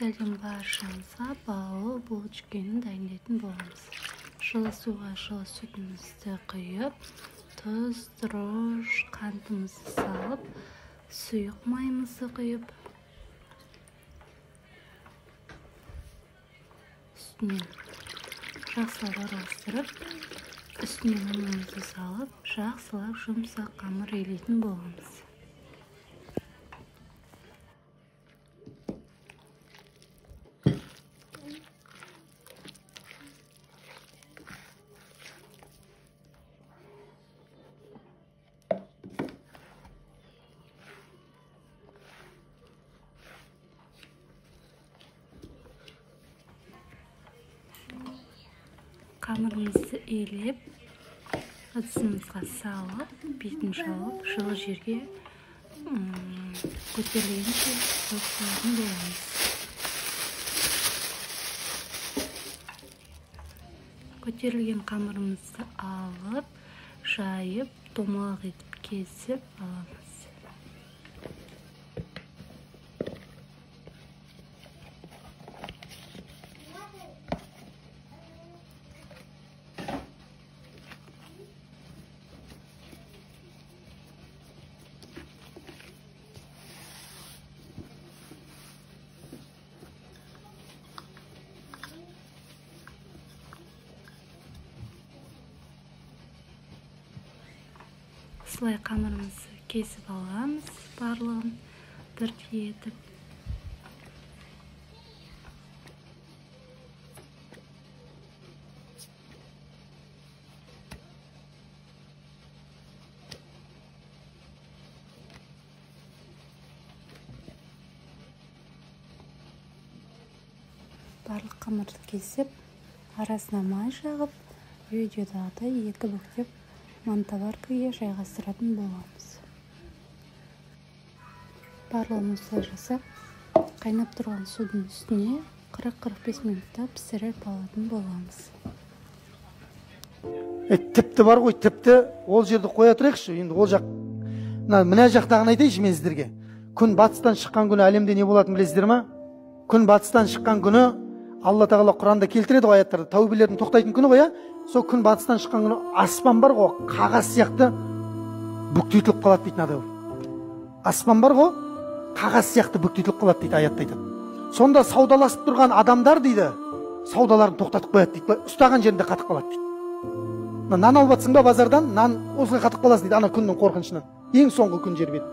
Сәлем баршаңызға бауы булочканы дайындайтын боламыз. Жылы суға жылы сүтімізді құйып, тұз, дрож, қантымызды салып, сұйық майымызды құйып, үстіне жақсылап араластырып, үстіне ұнымызды салып, жақсылап жұмсақ қамыр илейтін боламыз. Қамырымызды илеп, ыдысымызға салып, бетін жауып, жылы жерге көтерілгенше қойып боламыз. Көтерілген қамырымызды алып, жайып, домалақ етіп кесіп аламыз. Осылай қамырымызды кесіп аламыз, барлығын бірдей етіп. Барлық қамырды кесіп, арасына май жағып, видеодағыдай екі бүктеп мантаваркаға жайғастыратын боламыз. Барлығын осылай жасап, қайнап тұрған судың үстіне 40-45 минутта пісіріп алатын боламыз. Тіпті бар ғой, тіпті ол жерді қоя тұрайықшы. Енді ол жақ, мына жақтағын айтайыншы мен сіздерге. Күн батыстан шыққан күні әлемде не болатынын білесіздер ме? Күн батыстан шыққан күні Алла тағала Құранда келтіреді ғой аяттарда, тәубелердің тоқтайтын күні ғой, сол күн батыстан шыққан күні аспан бар ғой, қағаз сияқты бүктетіліп қалады дейді надау. Аспан бар ғой, қағаз сияқты бүктетіліп қалады дейді аятта айтады. Сонда саудаласып тұрған адамдар дейді, саудаларын тоқтатып қояды дейді, ұстаған жерінде қатып қалады дейді. Нан алып жатсың ба базардан, нан осылай қатып қаласың дейді, ана күннің қорқынышынан. Ең соңғы күн жер беті.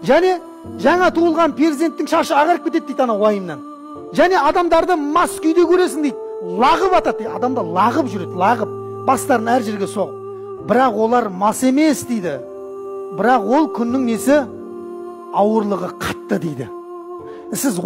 Және жаңа туылған перзенттің шашы ағарып кетеді дейді ана уайымнан. Және адамдарды мас күйде көресің дейді, лағып атады дейді. Адамда лағып жүреді, лағып, бастарын әр жерге соғып. Бірақ олар мас емес дейді. Бірақ ол күннің несі ауырлығы қатты дейді. Сіз